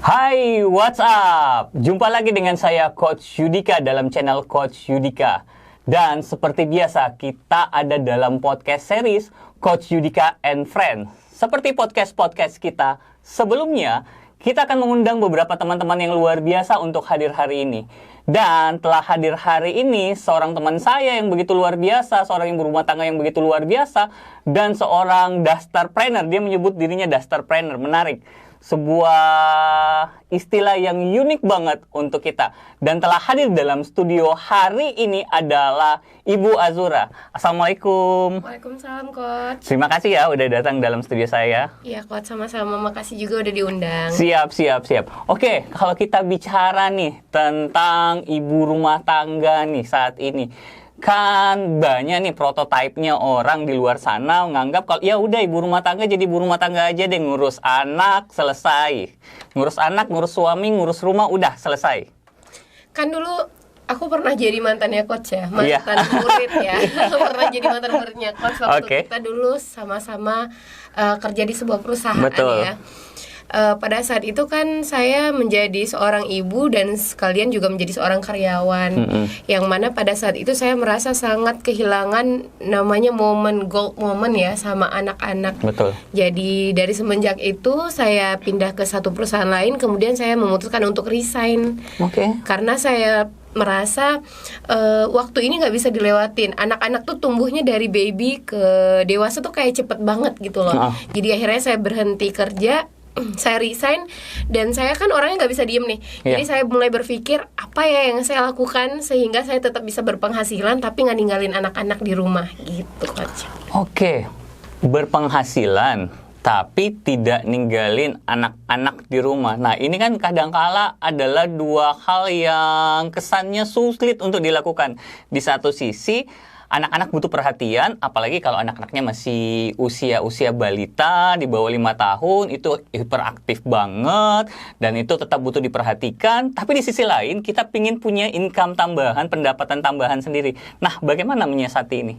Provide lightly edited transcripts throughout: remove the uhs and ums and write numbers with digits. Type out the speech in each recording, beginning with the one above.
Hai, what's up? Jumpa lagi dengan saya Coach Yudika dalam channel Coach Yudika. Dan seperti biasa, kita ada dalam podcast series Coach Yudika and Friends. Seperti podcast-podcast kita sebelumnya, kita akan mengundang beberapa teman-teman yang luar biasa untuk hadir hari ini. Dan telah hadir hari ini seorang teman saya yang begitu luar biasa, seorang yang berumah tangga yang begitu luar biasa, dan seorang dastarpreneur. Dia menyebut dirinya dastarpreneur. Menarik. Sebuah istilah yang unik banget untuk kita. Dan telah hadir dalam studio hari ini adalah Ibu Azura. Assalamualaikum. Waalaikumsalam, Coach. Terima kasih ya udah datang dalam studio saya. Iya, Coach, sama-sama. Makasih juga udah diundang. Siap. Oke, kalau kita bicara nih tentang ibu rumah tangga nih saat ini. Kan banyak nih prototipenya orang di luar sana menganggap kalau ya udah ibu rumah tangga jadi ibu rumah tangga aja deh, ngurus anak selesai. Ngurus anak, ngurus suami, ngurus rumah udah selesai. Kan dulu aku pernah jadi mantannya Coach ya, mantan murid ya. Pernah jadi mantan muridnya Coach waktu kita dulu sama-sama kerja di sebuah perusahaan. Betul. Ya. Pada saat itu kan saya menjadi seorang ibu dan sekalian juga menjadi seorang karyawan. Yang mana pada saat itu saya merasa sangat kehilangan namanya gold moment ya sama anak-anak. Betul. Jadi dari semenjak itu saya pindah ke satu perusahaan lain, kemudian saya memutuskan untuk resign. Karena saya merasa waktu ini nggak bisa dilewatin. Anak-anak tuh tumbuhnya dari baby ke dewasa tuh kayak cepet banget gitu loh. Jadi akhirnya saya berhenti kerja, saya resign, dan saya kan orangnya nggak bisa diem nih. Jadi saya mulai berpikir apa ya yang saya lakukan sehingga saya tetap bisa berpenghasilan tapi nggak ninggalin anak-anak di rumah gitu, Coach. Oke, berpenghasilan tapi tidak ninggalin anak-anak di rumah. Nah, ini kan kadangkala adalah dua hal yang kesannya sulit untuk dilakukan. Di satu sisi, anak-anak butuh perhatian, apalagi kalau anak-anaknya masih usia balita, di bawah 5 tahun, itu hiperaktif banget, dan itu tetap butuh diperhatikan. Tapi di sisi lain, kita pingin punya income tambahan, pendapatan tambahan sendiri. Nah, bagaimana menyiasati ini?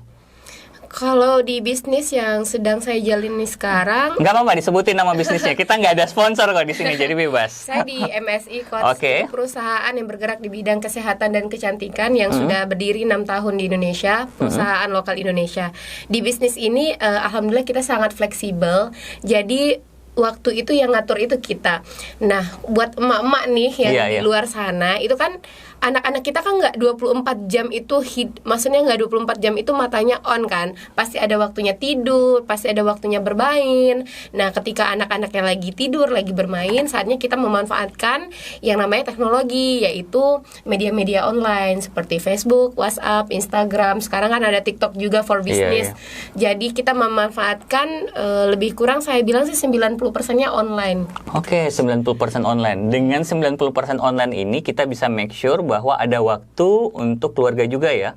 Kalau di bisnis yang sedang saya jalani sekarang, nggak apa-apa disebutin nama bisnisnya. Kita nggak ada sponsor kok di sini, jadi bebas. Saya di MSI, Coach. Itu perusahaan yang bergerak di bidang kesehatan dan kecantikan yang sudah berdiri 6 tahun di Indonesia, perusahaan lokal Indonesia. Di bisnis ini, alhamdulillah kita sangat fleksibel. Jadi waktu itu yang ngatur itu kita. Nah, buat emak-emak nih yang di luar sana, itu kan anak-anak kita kan nggak 24 jam itu maksudnya nggak 24 jam itu matanya on kan. Pasti ada waktunya tidur, pasti ada waktunya bermain. Nah, ketika anak-anaknya lagi tidur, lagi bermain, saatnya kita memanfaatkan yang namanya teknologi, yaitu media-media online seperti Facebook, WhatsApp, Instagram. Sekarang kan ada TikTok juga for business. Jadi kita memanfaatkan lebih kurang saya bilang sih 90%-nya online. Oke, 90% online. Dengan 90% online ini kita bisa make sure bahwa ada waktu untuk keluarga juga ya?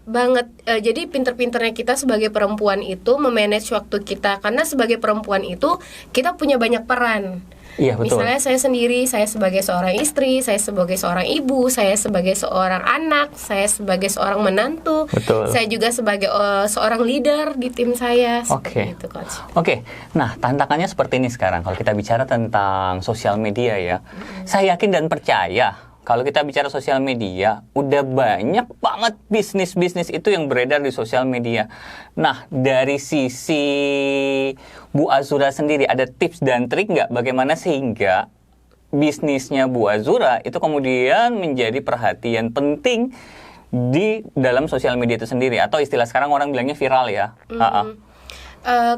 Banget. Jadi pinter-pinternya kita sebagai perempuan itu memanage waktu kita. Karena sebagai perempuan itu kita punya banyak peran. Iya, betul. Misalnya saya sendiri, saya sebagai seorang istri, saya sebagai seorang ibu, saya sebagai seorang anak, saya sebagai seorang menantu, saya juga sebagai seorang leader di tim saya. Oke. Gitu, Coach. Oke. Nah, tantangannya seperti ini sekarang. Kalau kita bicara tentang sosial media ya, saya yakin dan percaya kalau kita bicara sosial media, udah banyak banget bisnis-bisnis itu yang beredar di sosial media. Nah, dari sisi Bu Azura sendiri, ada tips dan trik nggak bagaimana sehingga bisnisnya Bu Azura itu kemudian menjadi perhatian penting di dalam sosial media itu sendiri? Atau istilah sekarang orang bilangnya viral ya?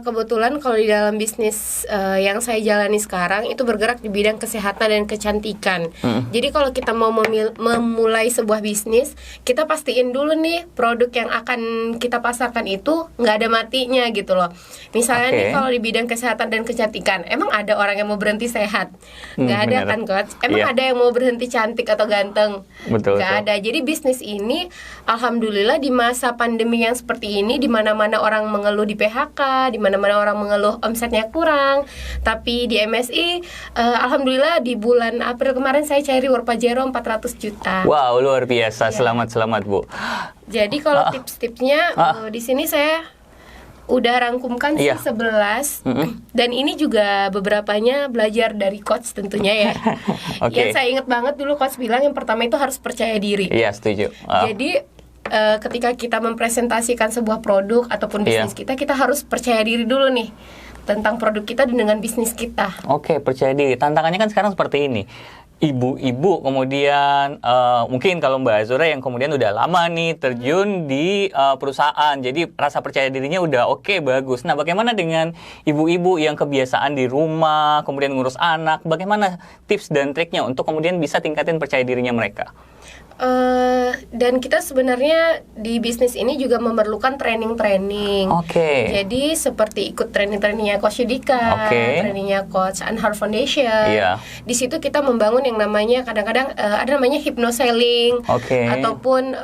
Kebetulan kalau di dalam bisnis yang saya jalani sekarang itu bergerak di bidang kesehatan dan kecantikan. Jadi kalau kita mau memulai sebuah bisnis, kita pastiin dulu nih produk yang akan kita pasarkan itu nggak ada matinya gitu loh. Misalnya nih kalau di bidang kesehatan dan kecantikan, emang ada orang yang mau berhenti sehat? Nggak ada kan, Coach? Emang ada yang mau berhenti cantik atau ganteng? Nggak ada. Jadi bisnis ini alhamdulillah di masa pandemi yang seperti ini, di mana-mana orang mengeluh di PHK, di mana-mana orang mengeluh omsetnya kurang, tapi di MSI alhamdulillah di bulan April kemarin saya cair reward Pajero 400 juta. Wow, luar biasa. Selamat Bu. Jadi kalau tips-tipsnya di sini saya Udah rangkumkan sih 11. Dan ini juga beberapanya belajar dari coach tentunya ya. Yang saya ingat banget dulu coach bilang yang pertama itu harus percaya diri. Iya, setuju. Jadi ketika kita mempresentasikan sebuah produk ataupun bisnis kita harus percaya diri dulu nih tentang produk kita dan dengan bisnis kita. Oke, percaya diri. Tantangannya kan sekarang seperti ini. Ibu-ibu kemudian mungkin kalau Mbak Azura yang kemudian udah lama nih terjun di perusahaan, jadi rasa percaya dirinya udah oke, bagus. Nah, bagaimana dengan ibu-ibu yang kebiasaan di rumah kemudian ngurus anak, bagaimana tips dan triknya untuk kemudian bisa tingkatin percaya dirinya mereka? Dan kita sebenarnya di bisnis ini juga memerlukan training-training. Jadi seperti ikut training-trainingnya Coach Yudika, trainingnya Coach Anhar Foundation. Di situ kita membangun yang namanya kadang-kadang ada namanya hypnoselling, ataupun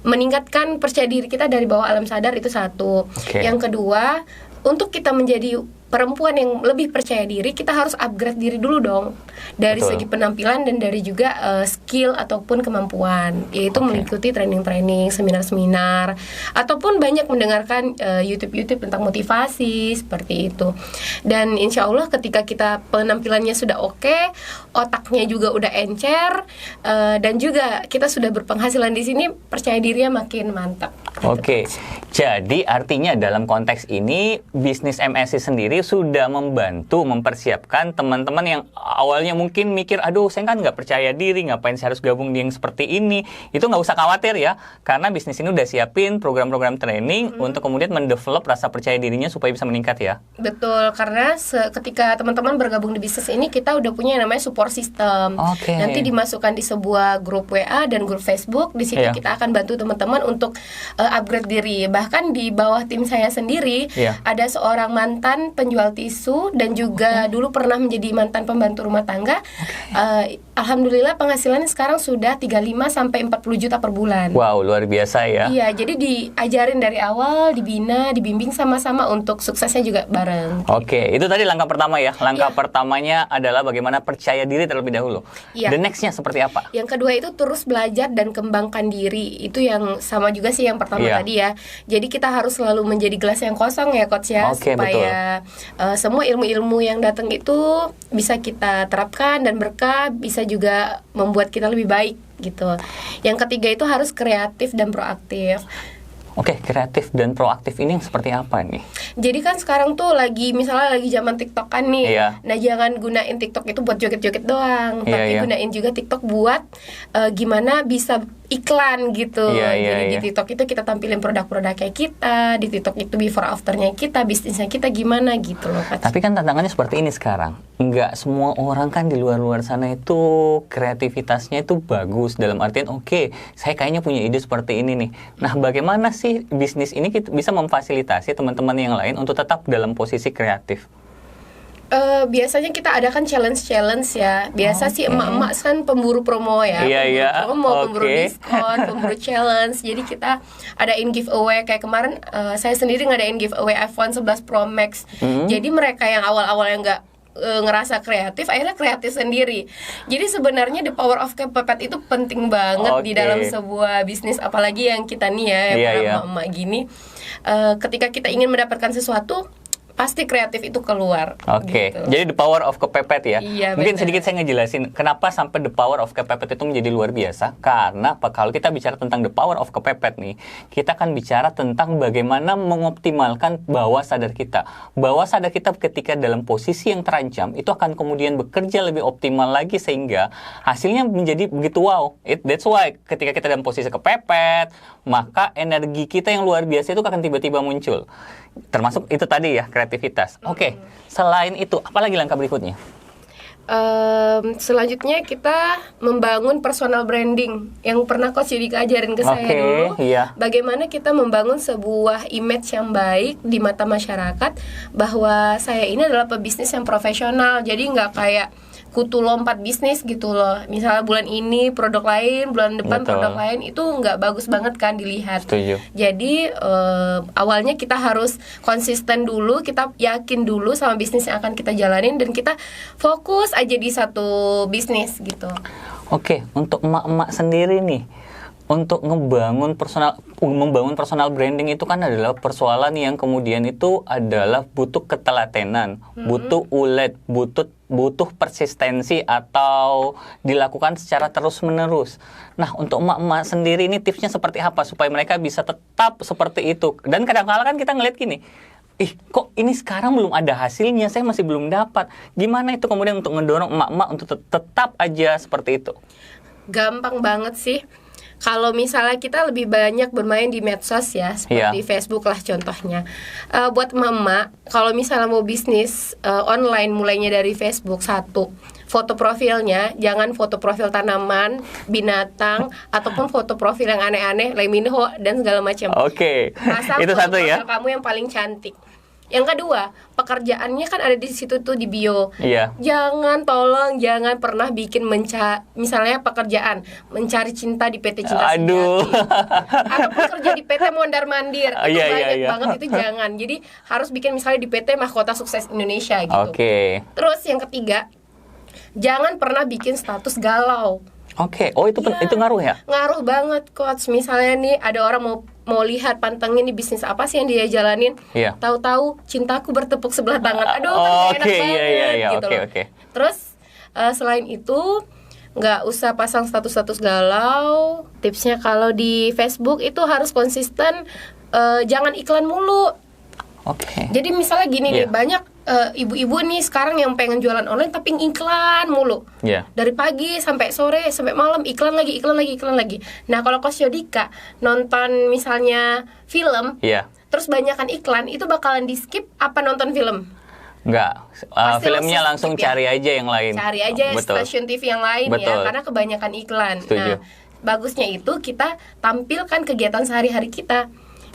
meningkatkan percaya diri kita dari bawah alam sadar, itu satu. Yang kedua, untuk kita menjadi perempuan yang lebih percaya diri, kita harus upgrade diri dulu dong, dari segi penampilan dan dari juga skill ataupun kemampuan, yaitu mengikuti training-training, seminar-seminar, ataupun banyak mendengarkan YouTube tentang motivasi seperti itu. Dan insya Allah ketika kita penampilannya sudah oke, otaknya juga udah encer, dan juga kita sudah berpenghasilan di sini, percaya dirinya makin mantap. Jadi artinya dalam konteks ini bisnis MSC sendiri sudah membantu mempersiapkan teman-teman yang awalnya mungkin mikir, aduh saya kan nggak percaya diri, ngapain saya harus gabung di yang seperti ini. Itu nggak usah khawatir ya, karena bisnis ini udah siapin program-program training untuk kemudian mendevelop rasa percaya dirinya supaya bisa meningkat ya. Betul, karena ketika teman-teman bergabung di bisnis ini, kita udah punya yang namanya support system. Nanti dimasukkan di sebuah grup WA dan grup Facebook. Di situ kita akan bantu teman-teman untuk upgrade diri. Bahkan di bawah tim saya sendiri ada seorang mantan penjual tisu dan juga dulu pernah menjadi mantan pembantu rumah tangga. Alhamdulillah penghasilannya sekarang sudah 35 sampai 40 juta per bulan. Wow, luar biasa ya. Iya, jadi diajarin dari awal, dibina, dibimbing sama-sama untuk suksesnya juga bareng. Itu tadi langkah pertama ya. Langkah pertamanya adalah bagaimana percaya diri terlebih dahulu. The next-nya seperti apa? Yang kedua itu terus belajar dan kembangkan diri. Itu yang sama juga sih yang pertama tadi ya. Jadi kita harus selalu menjadi gelas yang kosong ya Coach ya, supaya semua ilmu-ilmu yang datang itu bisa kita terapkan dan berkah, bisa juga membuat kita lebih baik gitu. Yang ketiga itu harus kreatif dan proaktif. Kreatif dan proaktif ini yang seperti apa nih? Jadi kan sekarang tuh misalnya lagi zaman TikTokan nih. Nah, jangan gunain TikTok itu buat joget-joget doang, tapi gunain juga TikTok buat gimana bisa iklan gitu. Jadi di TikTok itu kita tampilin produk-produknya kita, di TikTok itu before afternya kita, bisnisnya kita gimana gitu loh. Tapi kan tantangannya seperti ini sekarang. Nggak semua orang kan di luar-luar sana itu kreativitasnya itu bagus, dalam artian saya kayaknya punya ide seperti ini nih. Nah, bagaimana sih bisnis ini kita bisa memfasilitasi teman-teman yang lain untuk tetap dalam posisi kreatif? Biasanya kita adakan challenge ya. Biasa sih emak-emak kan pemburu promo ya. Pemburu diskon, pemburu challenge. Jadi kita adain giveaway. Kayak kemarin saya sendiri ngadain giveaway iPhone 11 Pro Max. Jadi mereka yang awal-awal yang nggak ngerasa kreatif, akhirnya kreatif sendiri. Jadi sebenarnya the power of kepepet itu penting banget di dalam sebuah bisnis, apalagi yang kita nih ya, emak-emak gini. Ketika kita ingin mendapatkan sesuatu, pasti kreatif itu keluar. Gitu. Jadi the power of kepepet ya. Mungkin sedikit saya ngejelasin kenapa sampai the power of kepepet itu menjadi luar biasa. Karena kalau kita bicara tentang the power of kepepet nih, kita akan bicara tentang bagaimana mengoptimalkan bawah sadar kita. Bawah sadar kita ketika dalam posisi yang terancam itu akan kemudian bekerja lebih optimal lagi sehingga hasilnya menjadi begitu wow. That's why ketika kita dalam posisi kepepet, maka energi kita yang luar biasa itu akan tiba-tiba muncul. Termasuk itu tadi ya, kreativitas. Selain itu, apa lagi langkah berikutnya? Selanjutnya kita membangun personal branding yang pernah Coach Yudika ajarin ke saya dulu. Bagaimana kita membangun sebuah image yang baik di mata masyarakat bahwa saya ini adalah pebisnis yang profesional. Jadi nggak kayak kutu lompat bisnis gitu loh. Misalnya bulan ini produk lain, bulan depan produk lain, itu nggak bagus banget kan dilihat. Jadi awalnya kita harus konsisten dulu, kita yakin dulu sama bisnis yang akan kita jalanin dan kita fokus aja di satu bisnis gitu. Untuk emak-emak sendiri nih, untuk membangun personal branding itu kan adalah persoalan yang kemudian itu adalah butuh ketelatenan, butuh ulet, butuh persistensi atau dilakukan secara terus-menerus. Nah, untuk emak-emak sendiri ini tipsnya seperti apa supaya mereka bisa tetap seperti itu? Dan kadang-kala kan kita ngeliat gini, kok ini sekarang belum ada hasilnya, saya masih belum dapat. Gimana itu kemudian untuk ngedorong emak-emak untuk tetap aja seperti itu? Gampang banget sih. Kalau misalnya kita lebih banyak bermain di medsos ya, seperti Facebook lah contohnya. Buat mama, kalau misalnya mau bisnis online mulainya dari Facebook, satu, foto profilnya jangan foto profil tanaman, binatang, ataupun foto profil yang aneh-aneh, Leminho dan segala macam. Oke. Itu foto satu ya. profil kamu yang paling cantik. Yang kedua, pekerjaannya kan ada di situ tuh di bio. Iya. Jangan pernah bikin misalnya pekerjaan mencari cinta di PT Cinta Aduh. Sejati. Ataupun kerja di PT Mondar Mandir. Itu banyak banget, itu jangan. Jadi harus bikin misalnya di PT Mahkota Sukses Indonesia gitu. Oke. Terus yang ketiga, jangan pernah bikin status galau. Oke. Oh, itu ngaruh ya? Ngaruh banget, Coach. Misalnya nih ada orang mau lihat, pantengin nih bisnis apa sih yang dia jalanin. Iya. Tahu-tahu cintaku bertepuk sebelah tangan. Aduh, kan enak banget gitu loh. Terus selain itu nggak usah pasang status-status galau. Tipsnya kalau di Facebook itu harus konsisten, jangan iklan mulu. Oke. Jadi misalnya gini nih, banyak ibu-ibu nih sekarang yang pengen jualan online tapi iklan mulu. Dari pagi sampai sore sampai malam iklan lagi. Nah, kalau Coach Yodika nonton misalnya film, terus banyakan iklan, itu bakalan di skip apa nonton film? Enggak, filmnya langsung cari aja yang lain. Cari aja stasiun TV yang lain ya, karena kebanyakan iklan. Setuju. Nah, bagusnya itu kita tampilkan kegiatan sehari-hari kita.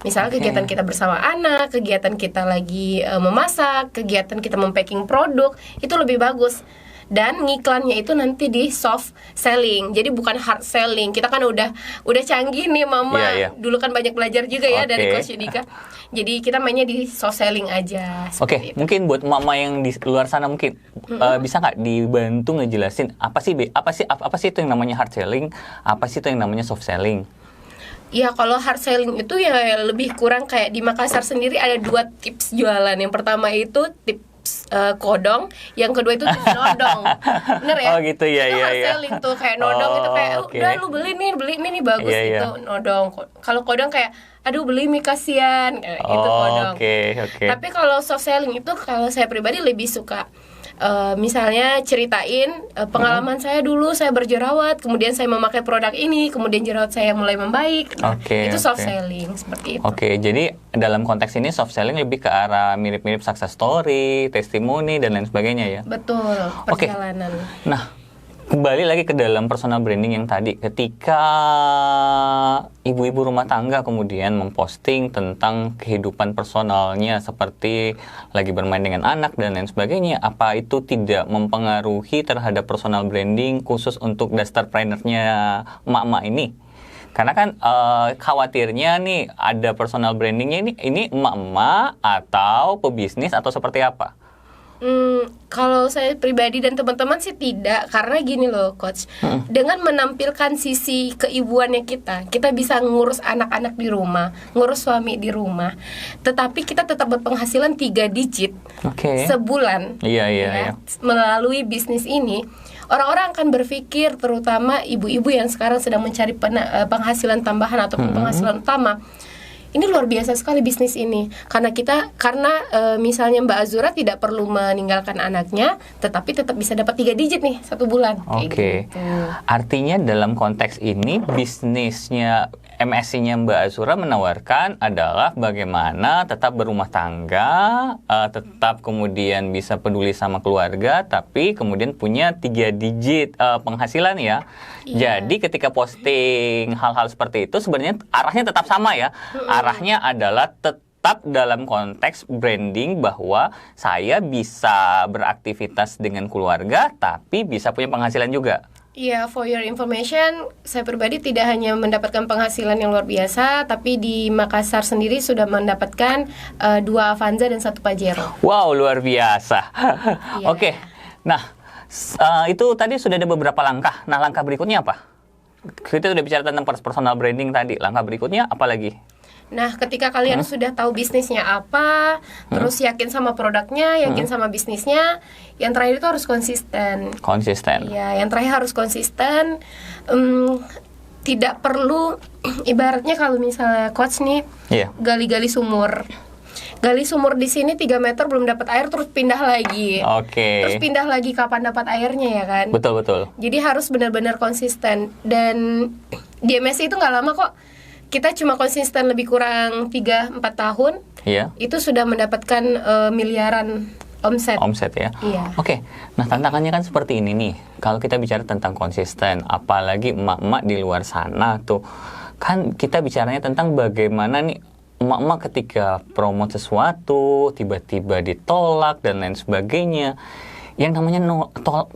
Misalnya kegiatan kita bersama anak, kegiatan kita lagi memasak, kegiatan kita mempacking produk, itu lebih bagus. Dan ngiklannya itu nanti di soft selling, jadi bukan hard selling. Kita kan udah canggih nih mama. Dulu kan banyak belajar juga ya dari Coach Yudika. Jadi kita mainnya di soft selling aja. Oke, mungkin buat mama yang di luar sana mungkin bisa nggak dibantu ngejelasin apa sih itu yang namanya hard selling, apa sih itu yang namanya soft selling? Ya, kalau hard selling itu ya lebih kurang kayak di Makassar sendiri ada 2 tips jualan. Yang pertama itu tips kodong, yang kedua itu tips nodong. Bener ya? Oh gitu ya, itu hard selling tuh, kayak nodong itu kayak udah lu beli nih bagus itu nodong. Kalau kodong kayak aduh beli mie kasihan, itu kodong. Tapi kalau soft selling itu kalau saya pribadi lebih suka misalnya ceritain pengalaman saya dulu, saya berjerawat, kemudian saya memakai produk ini, kemudian jerawat saya mulai membaik. Itu soft selling seperti itu. Jadi dalam konteks ini soft selling lebih ke arah mirip-mirip success story, testimoni dan lain sebagainya ya. Betul, perjalanan. Nah, kembali lagi ke dalam personal branding yang tadi, ketika ibu-ibu rumah tangga kemudian memposting tentang kehidupan personalnya seperti lagi bermain dengan anak dan lain sebagainya, apa itu tidak mempengaruhi terhadap personal branding khusus untuk dusterpreneurnya emak-emak ini? Karena kan khawatirnya nih ada personal brandingnya ini emak-emak atau pebisnis atau seperti apa? Kalau saya pribadi dan teman-teman sih tidak, karena gini loh Coach, dengan menampilkan sisi keibuannya kita bisa ngurus anak-anak di rumah, ngurus suami di rumah, tetapi kita tetap berpenghasilan 3 digit sebulan. Melalui bisnis ini, orang-orang akan berpikir, terutama ibu-ibu yang sekarang sedang mencari penghasilan tambahan ataupun penghasilan utama, ini luar biasa sekali bisnis ini, karena misalnya Mbak Azura tidak perlu meninggalkan anaknya, tetapi tetap bisa dapat 3 digit nih 1 bulan. Gitu. Artinya dalam konteks ini bisnisnya MSC-nya Mbak Azura menawarkan adalah bagaimana tetap berumah tangga, tetap kemudian bisa peduli sama keluarga, tapi kemudian punya 3 digit penghasilan ya. Jadi ketika posting hal-hal seperti itu sebenarnya arahnya tetap sama ya. Arahnya adalah tetap dalam konteks branding bahwa saya bisa beraktivitas dengan keluarga tapi bisa punya penghasilan juga. Iya, for your information, saya pribadi tidak hanya mendapatkan penghasilan yang luar biasa, tapi di Makassar sendiri sudah mendapatkan 2 Avanza dan 1 Pajero. Wow, luar biasa. Oke, nah itu tadi sudah ada beberapa langkah. Nah, langkah berikutnya apa? kita udah bicara tentang personal branding tadi. Langkah berikutnya apa lagi? Nah, ketika kalian sudah tahu bisnisnya apa, terus yakin sama produknya, yakin sama bisnisnya, yang terakhir itu harus konsisten. Konsisten. Iya, yang terakhir harus konsisten. Tidak perlu, ibaratnya kalau misalnya coach nih, Iya. gali-gali sumur. Gali sumur di sini 3 meter belum dapat air, terus pindah lagi. Oke. Terus pindah lagi kapan dapat airnya ya kan? Betul. Jadi harus benar-benar konsisten. Dan di MSI itu nggak lama kok. Kita cuma konsisten lebih kurang 3-4 tahun. Iya. Itu sudah mendapatkan miliaran omset. Omset ya. Iya. Oke. Nah, tantangannya kan seperti ini nih. Kalau kita bicara tentang konsisten, apalagi emak-emak di luar sana tuh, kan kita bicaranya tentang bagaimana nih emak-emak ketika promote sesuatu tiba-tiba ditolak dan lain sebagainya. Yang namanya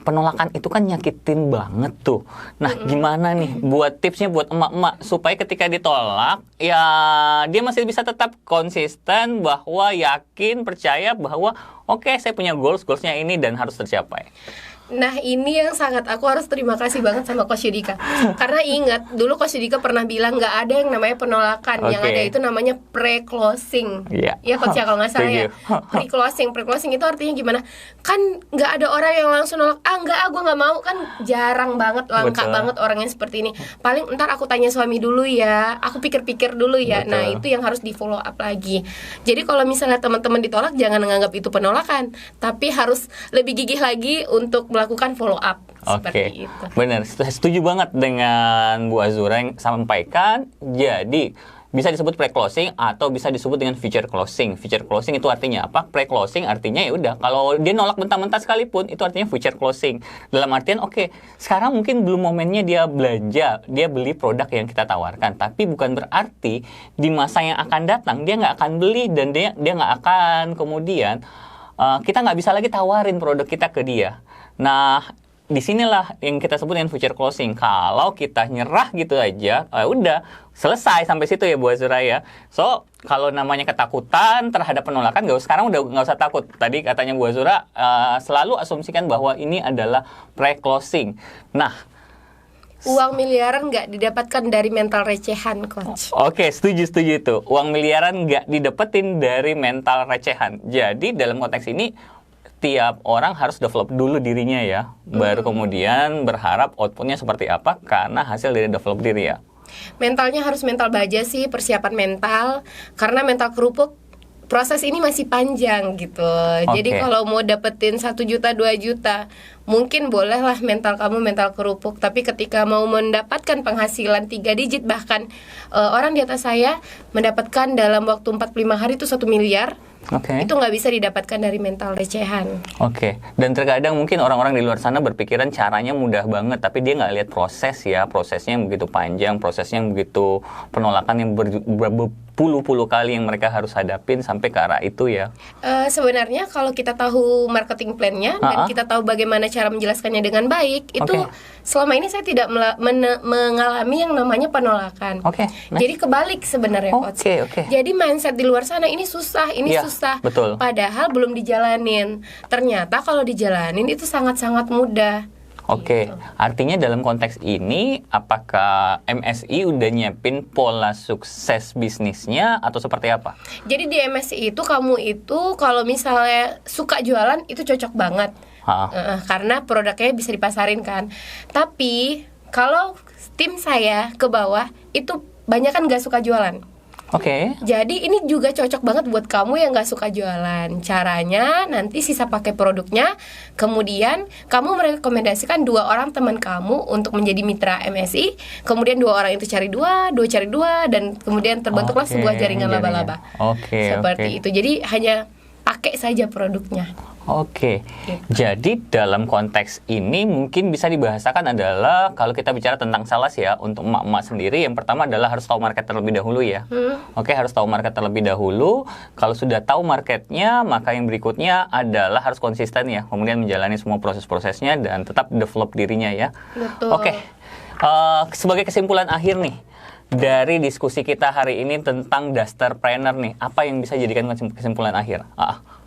penolakan itu kan nyakitin banget tuh. Nah, gimana nih buat tipsnya buat emak-emak supaya ketika ditolak ya dia masih bisa tetap konsisten bahwa yakin, percaya bahwa oke, saya punya goalsnya ini dan harus tercapai. Nah, ini yang sangat aku harus terima kasih banget sama Coach Yudika. Karena ingat, dulu Coach Yudika pernah bilang nggak ada yang namanya penolakan. Yang ada itu namanya pre-closing. Ya Coach ya, kalau nggak salah ya. Pre-closing itu artinya gimana? Kan nggak ada orang yang langsung nolak, gue nggak mau. Kan jarang banget, langka banget orang yang seperti ini. Paling ntar aku tanya suami dulu ya, aku pikir-pikir dulu ya. Betul. Nah, itu yang harus di follow up lagi. Jadi kalau misalnya teman-teman ditolak, jangan menganggap itu penolakan, tapi harus lebih gigih lagi untuk melakukan follow up. Seperti itu. Benar, setuju banget dengan Bu Azura yang sampaikan. Jadi bisa disebut pre-closing atau bisa disebut dengan future closing. Future closing itu artinya apa? Pre-closing artinya ya udah kalau dia nolak mentah-mentah sekalipun itu artinya future closing. Dalam artian oke, sekarang mungkin belum momennya dia belanja, dia beli produk yang kita tawarkan, tapi bukan berarti di masa yang akan datang dia nggak akan beli dan dia nggak akan kemudian kita nggak bisa lagi tawarin produk kita ke dia. Nah, disinilah yang kita sebut dengan future closing. Kalau kita nyerah gitu aja, udah selesai sampai situ ya Bu Azura ya. So, kalau namanya ketakutan terhadap penolakan, sekarang udah nggak usah takut. Tadi katanya Bu Azura selalu asumsikan bahwa ini adalah pre-closing. Nah, uang miliaran nggak didapatkan dari mental recehan, Coach. Oke, setuju itu. Uang miliaran nggak didapetin dari mental recehan. Jadi dalam konteks ini tiap orang harus develop dulu dirinya ya, baru kemudian berharap outputnya seperti apa karena hasil dari develop diri ya. Mentalnya harus mental baja sih, persiapan mental, karena mental kerupuk proses ini masih panjang gitu. Jadi kalau mau dapetin 1 juta, 2 juta, mungkin bolehlah mental kamu mental kerupuk. Tapi ketika mau mendapatkan penghasilan 3 digit, bahkan orang di atas saya mendapatkan dalam waktu 45 hari itu 1 miliar. Itu nggak bisa didapatkan dari mental recehan. Dan terkadang mungkin orang-orang di luar sana berpikiran caranya mudah banget, tapi dia nggak lihat prosesnya yang begitu panjang, prosesnya yang begitu penolakan yang berpuluh-puluh kali yang mereka harus hadapin sampai ke arah itu ya. Sebenarnya kalau kita tahu marketing plan-nya dan kita tahu bagaimana cara menjelaskannya dengan baik, itu selama ini saya tidak mengalami yang namanya penolakan. Jadi kebalik sebenarnya, Coach. Jadi mindset di luar sana ini susah, susah. Betul. Padahal belum dijalanin. Ternyata kalau dijalanin itu sangat-sangat mudah. Gitu. Artinya dalam konteks ini apakah MSI udah nyiapin pola sukses bisnisnya atau seperti apa? Jadi di MSI itu kamu itu kalau misalnya suka jualan itu cocok banget. Karena produknya bisa dipasarin kan. Tapi kalau tim saya ke bawah itu banyak kan gak suka jualan. Jadi ini juga cocok banget buat kamu yang gak suka jualan. Caranya nanti sisa pakai produknya, kemudian kamu merekomendasikan 2 orang teman kamu untuk menjadi mitra MSI. Kemudian 2 orang itu cari 2 cari 2, dan kemudian terbentuklah sebuah jaringan laba-laba. Seperti itu. Jadi hanya pakai saja produknya. Gitu. Jadi dalam konteks ini mungkin bisa dibahasakan adalah kalau kita bicara tentang sales ya, untuk emak-emak sendiri yang pertama adalah harus tahu market terlebih dahulu ya. Harus tahu market terlebih dahulu. Kalau sudah tahu marketnya, maka yang berikutnya adalah harus konsisten ya, kemudian menjalani semua proses-prosesnya dan tetap develop dirinya ya. Betul. Sebagai kesimpulan akhir nih dari diskusi kita hari ini tentang Dusterpreneur nih, apa yang bisa jadikan kesimpulan akhir?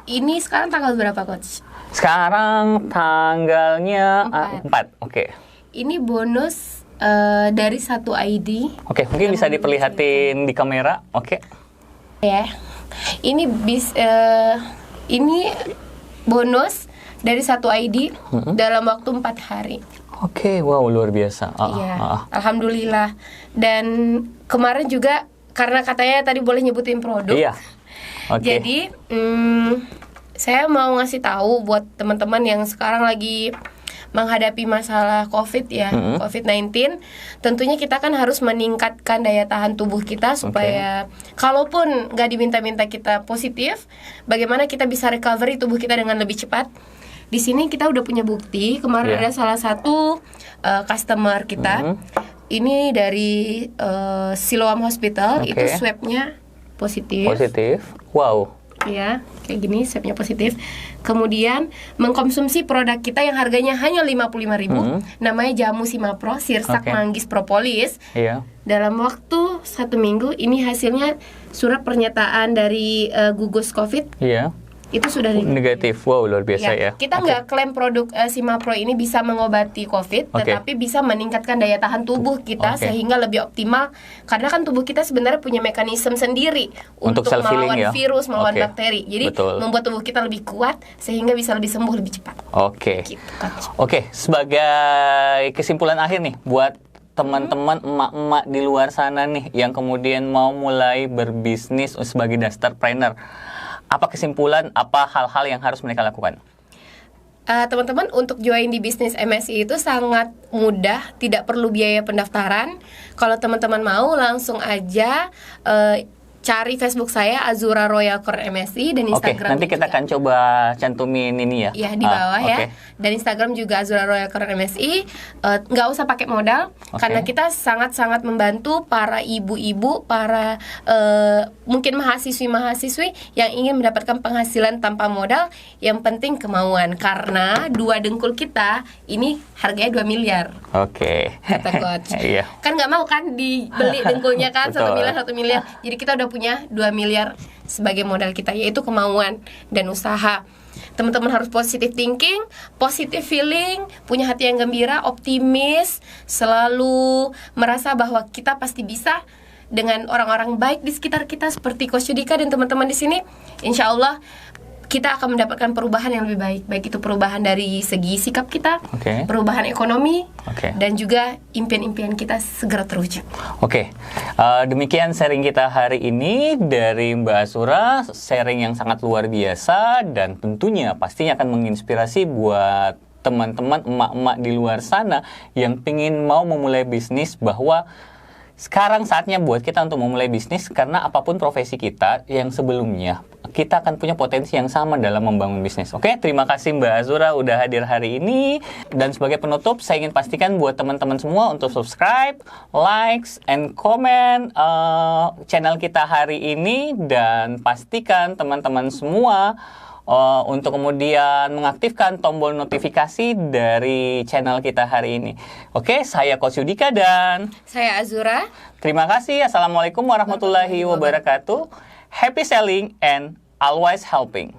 Ini sekarang tanggal berapa, Coach? Sekarang tanggalnya 4. Ini bonus dari satu ID. Oke, mungkin bisa diperlihatin di kamera. Oke. Ya, ini ini bonus dari satu ID dalam waktu 4 hari. Oke, wow, luar biasa. Iya, alhamdulillah. Dan kemarin juga karena katanya tadi boleh nyebutin produk. Iya. Oke. Jadi saya mau ngasih tahu buat teman-teman yang sekarang lagi menghadapi masalah COVID ya, COVID-19, tentunya kita kan harus meningkatkan daya tahan tubuh kita supaya kalaupun nggak diminta-minta kita positif, bagaimana kita bisa recovery tubuh kita dengan lebih cepat. Di sini kita udah punya bukti. Kemarin ada salah satu customer kita, ini dari Siloam Hospital, itu swabnya positif. Positif, wow. Ya, kayak gini, swabnya positif. Kemudian mengkonsumsi produk kita yang harganya hanya 55.000, namanya jamu Simapro, Sirsak Manggis Propolis. Iya. Dalam waktu 1 minggu, ini hasilnya surat pernyataan dari gugus COVID. Iya. Itu sudah negatif. Wow, luar biasa ya. Kita nggak klaim produk Simapro ini bisa mengobati COVID, tetapi bisa meningkatkan daya tahan tubuh kita sehingga lebih optimal. Karena kan tubuh kita sebenarnya punya mekanisme sendiri untuk melawan virus, melawan bakteri. Jadi membuat tubuh kita lebih kuat sehingga bisa lebih sembuh lebih cepat. Gitu, Oke, sebagai kesimpulan akhir nih buat teman-teman emak-emak di luar sana nih yang kemudian mau mulai berbisnis sebagai dastarpreneur. Apa kesimpulan, apa hal-hal yang harus mereka lakukan? Teman-teman, untuk join di bisnis MSI itu sangat mudah, tidak perlu biaya pendaftaran. Kalau teman-teman mau, langsung aja cari Facebook saya Azura Royal Core MSI dan Instagram. Nanti kita akan coba cantumin ini ya. Iya, di bawah ya. Dan Instagram juga Azura Royal Core MSI. Nggak usah pakai modal karena kita sangat-sangat membantu para ibu-ibu, para mungkin mahasiswi-mahasiswi yang ingin mendapatkan penghasilan tanpa modal. Yang penting kemauan, karena 2 dengkul kita ini harganya 2 miliar. Kata coach. Kan nggak mau kan dibeli dengkulnya kan 1 miliar. Jadi kita udah punya 2 miliar sebagai modal kita, yaitu kemauan dan usaha. Teman-teman harus positive thinking, positive feeling, punya hati yang gembira, optimis, selalu merasa bahwa kita pasti bisa dengan orang-orang baik di sekitar kita seperti Coach Yudika dan teman-teman di sini. Insya Allah kita akan mendapatkan perubahan yang lebih baik, baik itu perubahan dari segi sikap kita, perubahan ekonomi, dan juga impian-impian kita segera terwujud. Demikian sharing kita hari ini dari Mbak Azura, sharing yang sangat luar biasa dan tentunya pastinya akan menginspirasi buat teman-teman emak-emak di luar sana yang pengen mau memulai bisnis, bahwa sekarang saatnya buat kita untuk memulai bisnis, karena apapun profesi kita yang sebelumnya, kita akan punya potensi yang sama dalam membangun bisnis. Terima kasih Mbak Azura udah hadir hari ini. Dan sebagai penutup, saya ingin pastikan buat teman-teman semua untuk subscribe, likes, and comment channel kita hari ini. Dan pastikan teman-teman semua untuk kemudian mengaktifkan tombol notifikasi dari channel kita hari ini. Saya Coach Yudika dan saya Azura. Terima kasih. Assalamualaikum warahmatullahi wabarakatuh. Happy selling and always helping.